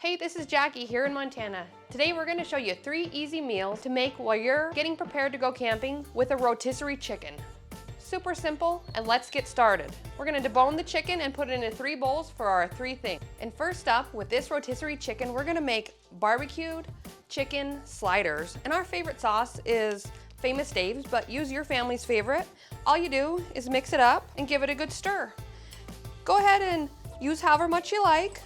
Hey, this is Jackie here in Montana. Today we're going to show you 3 easy meals to make while you're getting prepared to go camping with a rotisserie chicken. Super simple, and let's get started. We're going to debone the chicken and put it into 3 bowls for our 3 things. And first up, with this rotisserie chicken, we're going to make barbecued chicken sliders. And our favorite sauce is Famous Dave's, but use your family's favorite. All you do is mix it up and give it a good stir. Go ahead and use however much you like.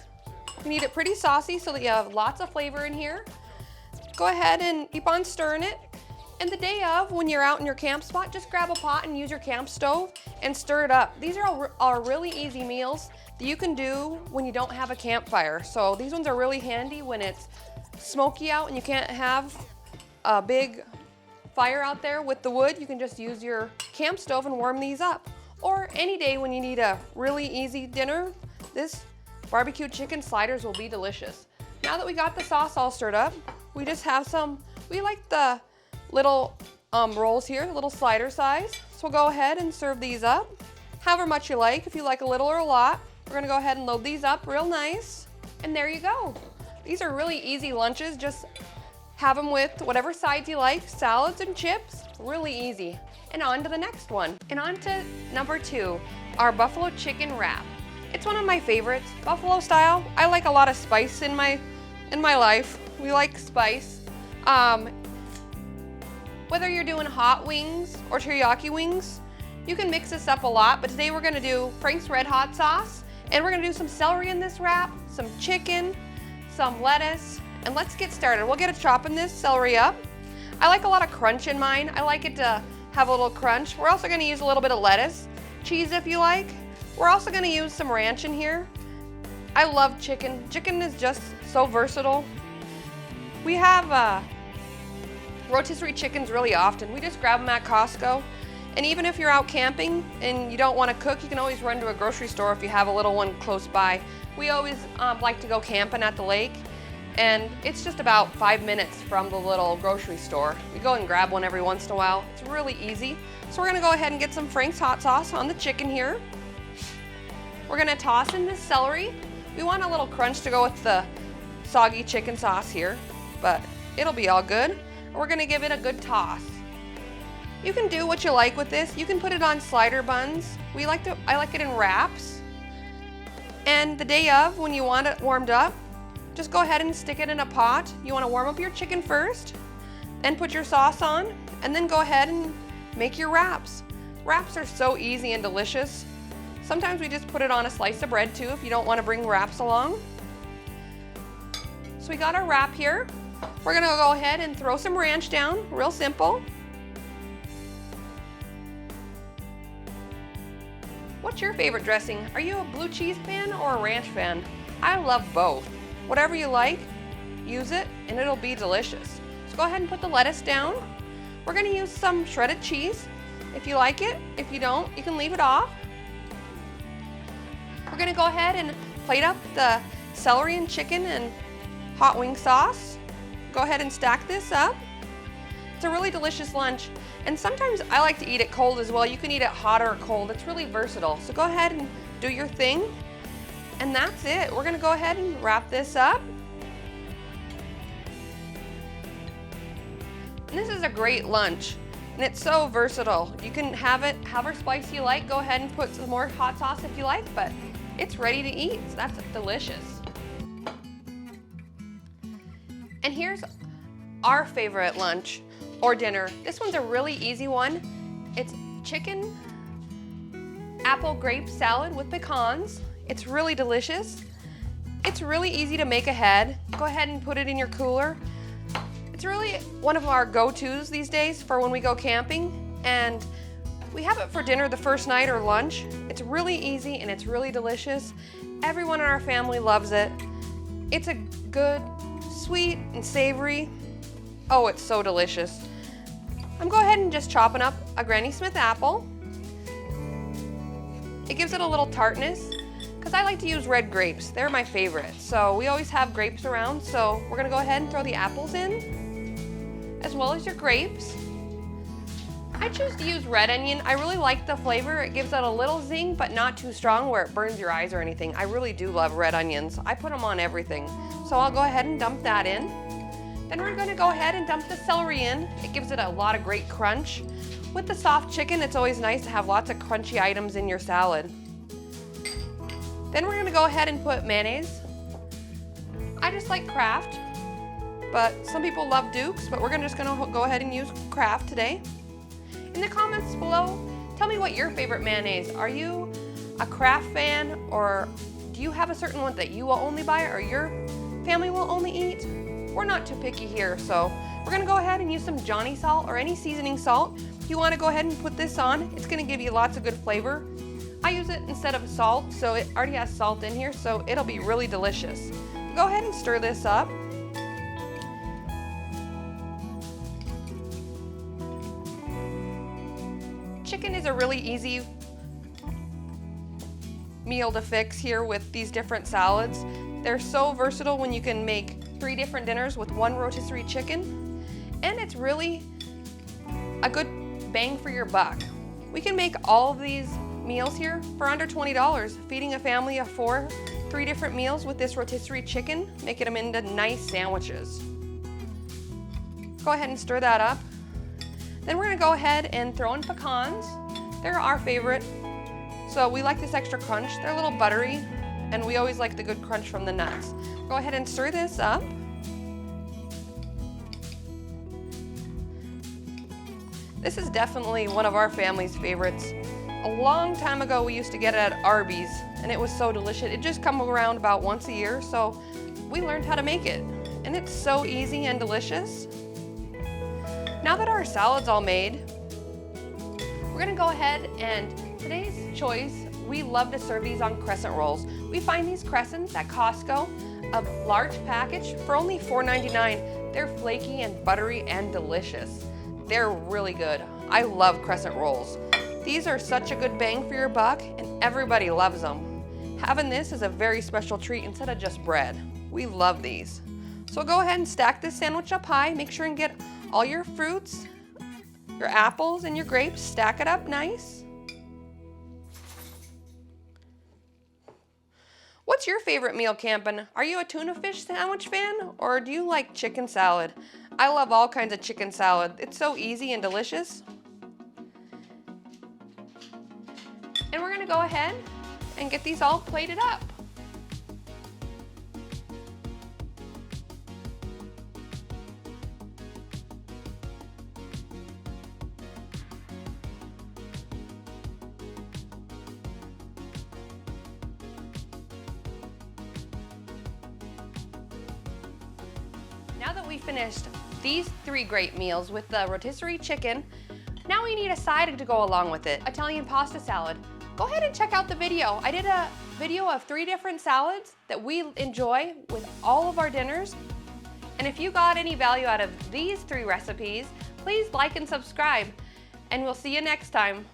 You need it pretty saucy so that you have lots of flavor in here. Go ahead and keep on stirring it. And the day of, when you're out in your camp spot, just grab a pot and use your camp stove and stir it up. These are really easy meals that you can do when you don't have a campfire. So these ones are really handy when it's smoky out and you can't have a big fire out there with the wood. You can just use your camp stove and warm these up. Or any day when you need a really easy dinner, this BBQ chicken sliders will be delicious. Now that we got the sauce all stirred up, we just have we like the little rolls here, the little slider size. So we'll go ahead and serve these up however much you like. If you like a little or a lot, we're gonna go ahead and load these up real nice. And there you go. These are really easy lunches. Just have them with whatever sides you like, salads and chips, really easy. And on to the next one. And on to number 2, our buffalo chicken wrap. It's one of my favorites, buffalo style. I like a lot of spice in my life. We like spice. Whether you're doing hot wings or teriyaki wings, you can mix this up a lot, but today we're gonna do Frank's Red Hot sauce, and we're gonna do some celery in this wrap, some chicken, some lettuce, and let's get started. We'll get a chopping this celery up. I like a lot of crunch in mine. I like it to have a little crunch. We're also gonna use a little bit of lettuce, cheese if you like. We're also gonna use some ranch in here. I love chicken. Chicken is just so versatile. We have rotisserie chickens really often. We just grab them at Costco. And even if you're out camping and you don't wanna cook, you can always run to a grocery store if you have a little one close by. We always like to go camping at the lake, and it's just about 5 minutes from the little grocery store. We go and grab one every once in a while. It's really easy. So we're gonna go ahead and get some Frank's hot sauce on the chicken here. We're gonna toss in this celery. We want a little crunch to go with the soggy chicken sauce here, but it'll be all good. We're gonna give it a good toss. You can do what you like with this. You can put it on slider buns. I like it in wraps. And the day of, when you want it warmed up, just go ahead and stick it in a pot. You wanna warm up your chicken first, then put your sauce on, and then go ahead and make your wraps. Wraps are so easy and delicious. Sometimes we just put it on a slice of bread too if you don't want to bring wraps along. So we got our wrap here. We're gonna go ahead and throw some ranch down, real simple. What's your favorite dressing? Are you a blue cheese fan or a ranch fan? I love both. Whatever you like, use it and it'll be delicious. So go ahead and put the lettuce down. We're gonna use some shredded cheese if you like it. If you don't, you can leave it off. We're gonna go ahead and plate up the celery and chicken and hot wing sauce. Go ahead and stack this up. It's a really delicious lunch. And sometimes I like to eat it cold as well. You can eat it hot or cold. It's really versatile. So go ahead and do your thing. And that's it. We're gonna go ahead and wrap this up. And this is a great lunch. And it's so versatile. You can have it however spicy you like. Go ahead and put some more hot sauce if you like, but it's ready to eat. So that's delicious. And here's our favorite lunch or dinner. This one's a really easy one. It's chicken apple grape salad with pecans. It's really delicious. It's really easy to make ahead. Go ahead and put it in your cooler. It's really one of our go-tos these days for when we go camping, and we have it for dinner the first night or lunch. It's really easy and it's really delicious. Everyone in our family loves it. It's a good, sweet and savory. Oh, it's so delicious. I'm going ahead and just chopping up a Granny Smith apple. It gives it a little tartness because I like to use red grapes. They're my favorite. So we always have grapes around. So we're gonna go ahead and throw the apples in as well as your grapes. I choose to use red onion. I really like the flavor. It gives it a little zing, but not too strong where it burns your eyes or anything. I really do love red onions. I put them on everything. So so I'll go ahead and dump that in. Then we're gonna go ahead and dump the celery in. It gives it a lot of great crunch. With the soft chicken, it's always nice to have lots of crunchy items in your salad. Then we're gonna go ahead and put mayonnaise. I just like Kraft, but some people love Duke's, but we're just gonna go ahead and use Kraft today. In the comments below, tell me what your favorite mayonnaise. Are you a Kraft fan, or do you have a certain one that you will only buy or your family will only eat? We're not too picky here, so we're gonna go ahead and use some Johnny salt or any seasoning salt. If you wanna go ahead and put this on, it's gonna give you lots of good flavor. I use it instead of salt, so it already has salt in here, so it'll be really delicious. Go ahead and stir this up. Chicken is a really easy meal to fix here with these different salads. They're so versatile when you can make 3 different dinners with 1 rotisserie chicken, and it's really a good bang for your buck. We can make all of these meals here for under $20, feeding a family of 4, 3 different meals with this rotisserie chicken, making them into nice sandwiches. Go ahead and stir that up. Then we're gonna go ahead and throw in pecans. They're our favorite, so we like this extra crunch. They're a little buttery, and we always like the good crunch from the nuts. Go ahead and stir this up. This is definitely one of our family's favorites. A long time ago, we used to get it at Arby's, and it was so delicious. It just comes around about once a year, so we learned how to make it, and it's so easy and delicious. Now that our salad's all made, we're gonna go ahead and today's choice, we love to serve these on crescent rolls. We find these crescents at Costco, a large package for only $4.99. They're flaky and buttery and delicious. They're really good. I love crescent rolls. These are such a good bang for your buck, and everybody loves them. Having this is a very special treat instead of just bread. We love these. So go ahead and stack this sandwich up high. Make sure and get all your fruits, your apples and your grapes, stack it up nice. What's your favorite meal camping? Are you a tuna fish sandwich fan, or do you like chicken salad? I love all kinds of chicken salad. It's so easy and delicious. And we're gonna go ahead and get these all plated up. Now that we finished these 3 great meals with the rotisserie chicken, now we need a side to go along with it, Italian pasta salad. Go ahead and check out the video. I did a video of 3 different salads that we enjoy with all of our dinners. And if you got any value out of these 3 recipes, please like and subscribe, and we'll see you next time.